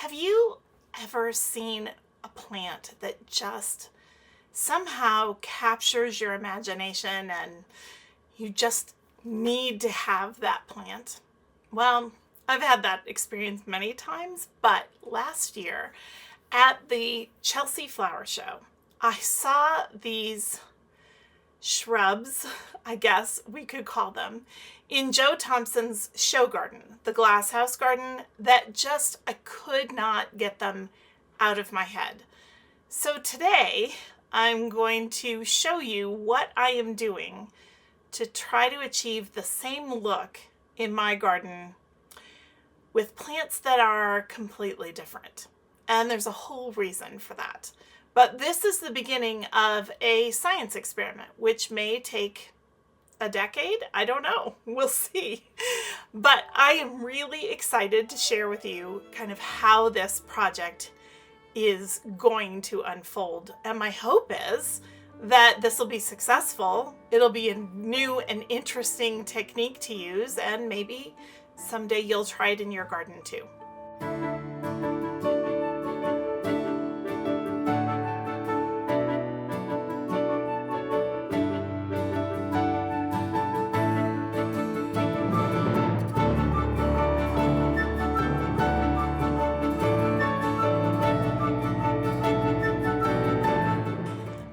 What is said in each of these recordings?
Have you ever seen a plant that just somehow captures your imagination and you just need to have that plant? Well, I've had that experience many times, but last year at the Chelsea Flower Show, I saw these shrubs, I guess we could call them, in Jo Thompson's show garden, the glasshouse garden, that just, I could not get them out of my head. So today I'm going to show you what I am doing to try to achieve the same look in my garden with plants that are completely different. And there's a whole reason for that. But this is the beginning of a science experiment, which may take a decade. I don't know. We'll see. But I am really excited to share with you kind of how this project is going to unfold. And my hope is that this will be successful. It'll be a new and interesting technique to use, and maybe someday you'll try it in your garden too.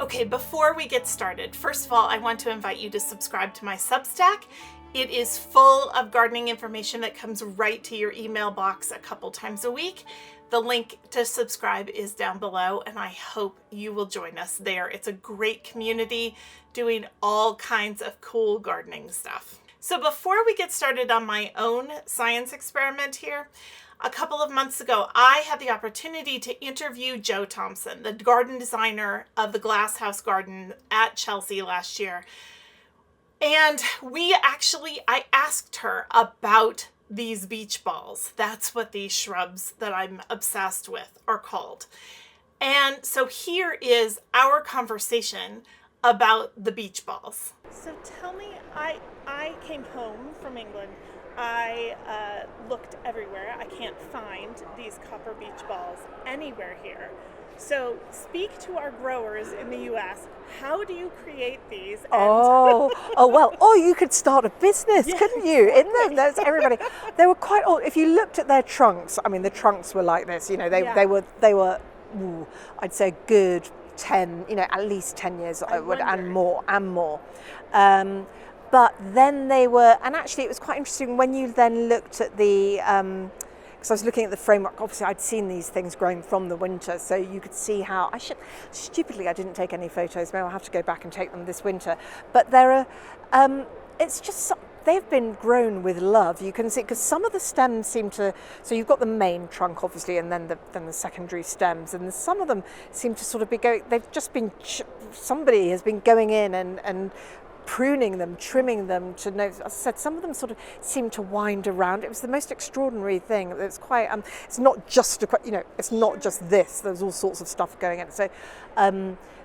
Okay, before we get started, first of all, I want to invite you to subscribe to my Substack. It is full of gardening information that comes right to your email box a couple times a week. The link to subscribe is down below, and I hope you will join us there. It's a great community doing all kinds of cool gardening stuff. So before we get started on my own science experiment here, a couple of months ago, I had the opportunity to interview Jo Thompson, the garden designer of the Glasshouse Garden at Chelsea last year. And I asked her about these beech balls. That's what these shrubs that I'm obsessed with are called. And so here is our conversation about the beech balls. So tell me, I came home from England. I looked everywhere. I can't find these copper beech balls anywhere here. So speak to our growers in the U.S. How do you create these? Well, or you could start a business, couldn't you? In them, there's everybody. They were quite old. If you looked at their trunks, I mean, the trunks were like this. You know, they were. I'd say a good 10. You know, at least 10 years and more. But then they were, and actually it was quite interesting when you then looked at the, because I was looking at the framework, obviously I'd seen these things growing from the winter, so you could see how, stupidly I didn't take any photos, maybe I'll have to go back and take them this winter. But there are, it's just, they've been grown with love. You can see, because some of the stems seem to, so you've got the main trunk obviously, and then the secondary stems, and some of them seem to sort of be going, they've just been, somebody has been going in and pruning them, trimming them to know. As I said, some of them sort of seem to wind around. It was the most extraordinary thing. It's quite. It's not just it's not just this. There's all sorts of stuff going in. So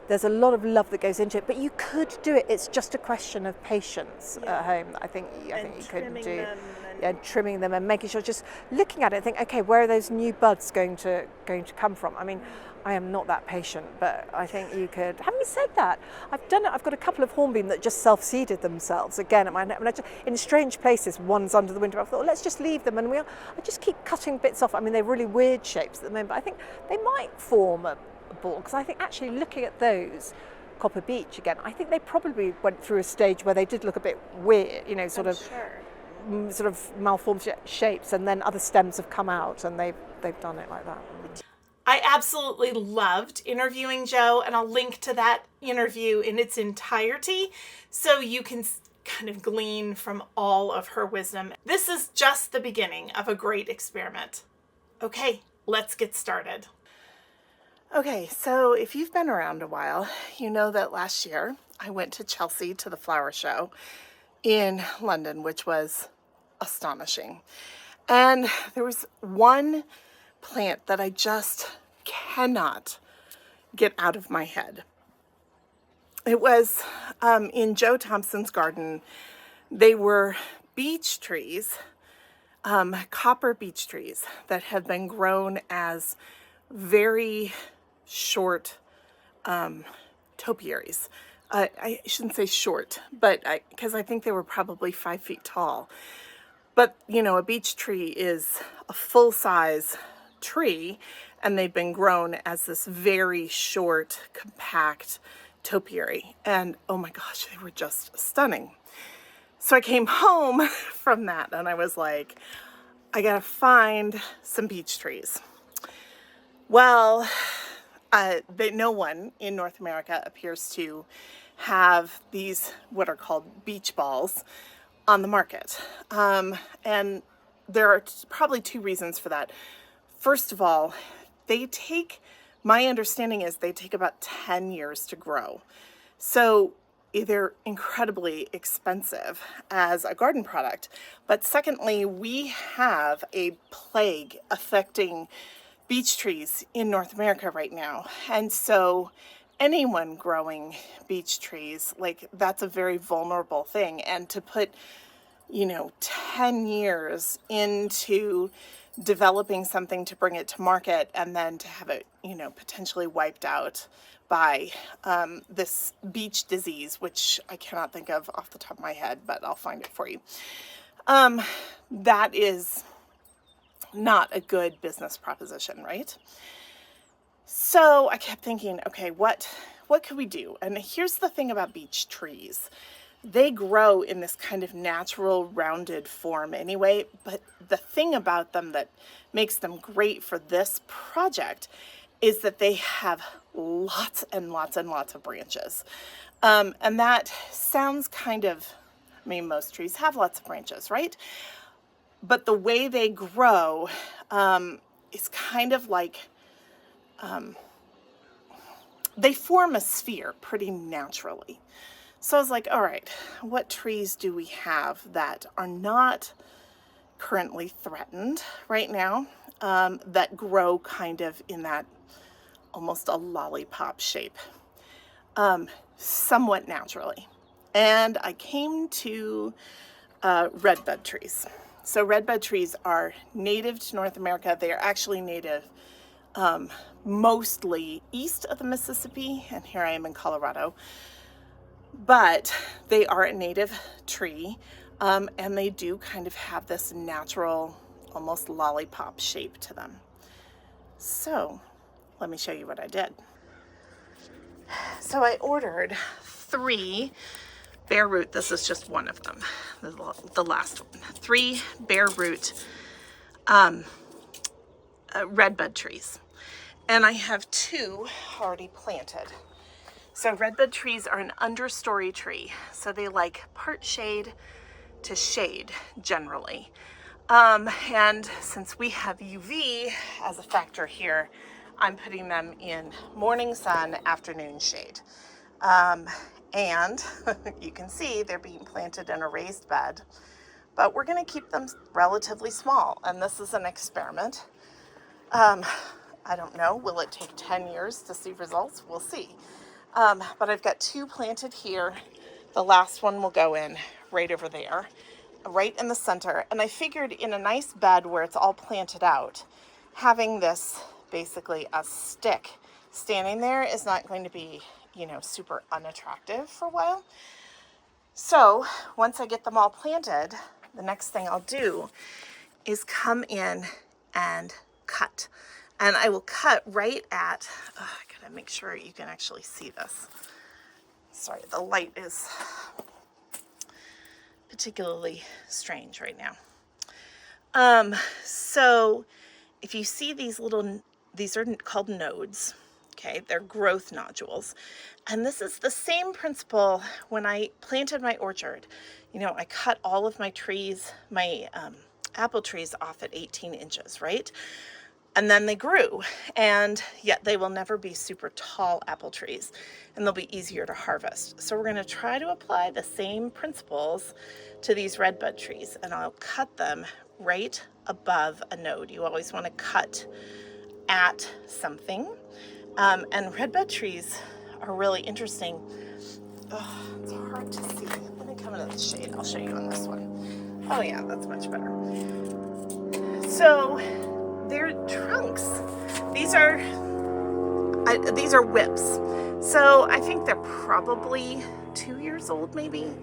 there's a lot of love that goes into it. But you could do it. It's just a question of patience at home. I think you could do. Trimming them and making sure, just looking at it, think, okay, where are those new buds going to come from? I mean, I am not that patient, but I think you could. Having said that, I've done it. I've got a couple of hornbeam that just self-seeded themselves again in strange places. One's under the window. I thought, well, let's just leave them, and I just keep cutting bits off. I mean, they're really weird shapes at the moment, but I think they might form a ball, because I think actually looking at those copper beech again, I think they probably went through a stage where they did look a bit weird, sort of malformed shapes, and then other stems have come out and they've done it like that. I absolutely loved interviewing Jo, and I'll link to that interview in its entirety so you can kind of glean from all of her wisdom. This is just the beginning of a great experiment. Okay, let's get started. Okay, so if you've been around a while, you know that last year I went to Chelsea to the flower show in London, which was astonishing. And there was one plant that I just cannot get out of my head. It was in Jo Thompson's garden. They were beech trees copper beech trees that have been grown as very short topiaries. I shouldn't say short, but because I think they were probably 5 feet tall. But, you know, a beech tree is a full-size tree, and they've been grown as this very short, compact topiary. And oh my gosh, they were just stunning. So I came home from that, and I was like, I gotta find some beech trees. Well, no one in North America appears to have these, what are called beech balls, on the market. And there are probably two reasons for that. First of all, my understanding is they take about 10 years to grow. So they're incredibly expensive as a garden product. But secondly, we have a plague affecting beech trees in North America right now. And so anyone growing beech trees, like, that's a very vulnerable thing. And to put, 10 years into developing something to bring it to market and then to have it, potentially wiped out by this beech disease, which I cannot think of off the top of my head, but I'll find it for you. That is not a good business proposition, right? So I kept thinking, okay, what could we do? And here's the thing about beech trees. They grow in this kind of natural rounded form anyway, but the thing about them that makes them great for this project is that they have lots and lots and lots of branches. And that sounds most trees have lots of branches, right? But the way they grow is kind of like, they form a sphere pretty naturally. So I was like, all right, what trees do we have that are not currently threatened right now, that grow kind of in that almost a lollipop shape, somewhat naturally? And I came to redbud trees. So redbud trees are native to North America. They are actually native mostly east of the Mississippi, and here I am in Colorado. But they are a native tree, and they do kind of have this natural, almost lollipop shape to them. So let me show you what I did. So I ordered 3 bare root. This is just one of them, the last one. 3 bare root redbud trees. And I have 2 already planted. So redbud trees are an understory tree. So they like part shade to shade generally. And since we have UV as a factor here, I'm putting them in morning sun, afternoon shade. And you can see they're being planted in a raised bed, but we're going to keep them relatively small. And this is an experiment. I don't know, will it take 10 years to see results? We'll see. But I've got 2 planted here. The last one will go in right over there, right in the center. And I figured in a nice bed where it's all planted out, having this basically a stick standing there is not going to be, super unattractive for a while. So once I get them all planted, the next thing I'll do is come in and cut. And I will cut right at, I gotta make sure you can actually see this. Sorry, the light is particularly strange right now. So if you see these are called nodes, okay? They're growth nodules. And this is the same principle when I planted my orchard. I cut all of my trees, my apple trees off at 18 inches, right? And then they grew, and yet they will never be super tall apple trees, and they'll be easier to harvest. So we're going to try to apply the same principles to these redbud trees, and I'll cut them right above a node. You always want to cut at something. And redbud trees are really interesting. It's hard to see. Let me come into the shade. I'll show you on this one. Oh yeah, that's much better. So their trunks, these are whips. So I think they're probably 2 years old maybe.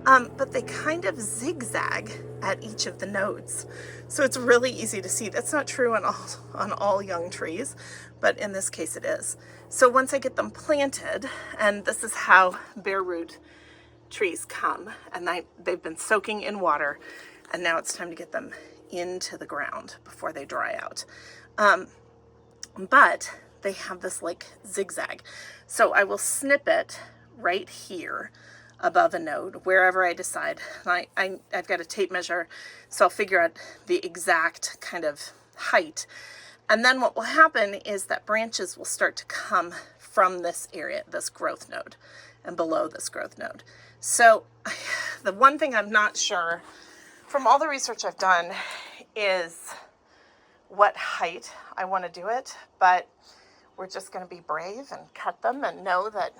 But they kind of zigzag at each of the nodes. So it's really easy to see. That's not true on all young trees, but in this case it is. So once I get them planted, and this is how bare root trees come, and they've been soaking in water, and now it's time to get them into the ground before they dry out. But they have this like zigzag. So I will snip it right here above a node, wherever I decide. I've got a tape measure, so I'll figure out the exact kind of height. And then what will happen is that branches will start to come from this area, this growth node, and below this growth node. So the one thing I'm not sure from all the research I've done is what height I want to do it, but we're just going to be brave and cut them and know that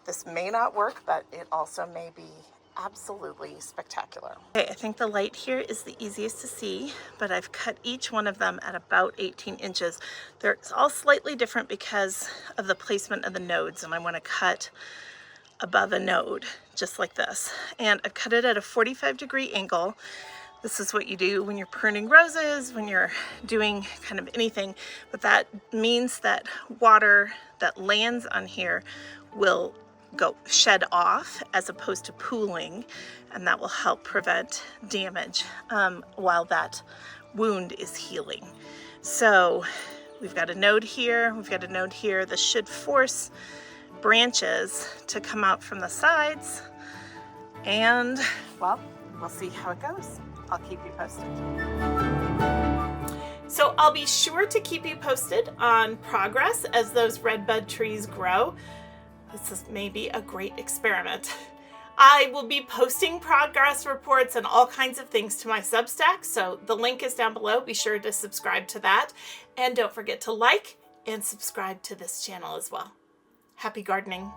this may not work, but it also may be absolutely spectacular. Okay, I think the light here is the easiest to see, but I've cut each one of them at about 18 inches. They're all slightly different because of the placement of the nodes, and I want to cut above a node, just like this. And I've cut it at a 45-degree angle. This is what you do when you're pruning roses, when you're doing kind of anything, but that means that water that lands on here will shed off as opposed to pooling, and that will help prevent damage while that wound is healing. So we've got a node here, we've got a node here. This should force branches to come out from the sides, and well, we'll see how it goes. I'll keep you posted. So I'll be sure to keep you posted on progress as those redbud trees grow. This is maybe a great experiment. I will be posting progress reports and all kinds of things to my Substack, so the link is down below. Be sure to subscribe to that. And don't forget to like and subscribe to this channel as well. Happy gardening.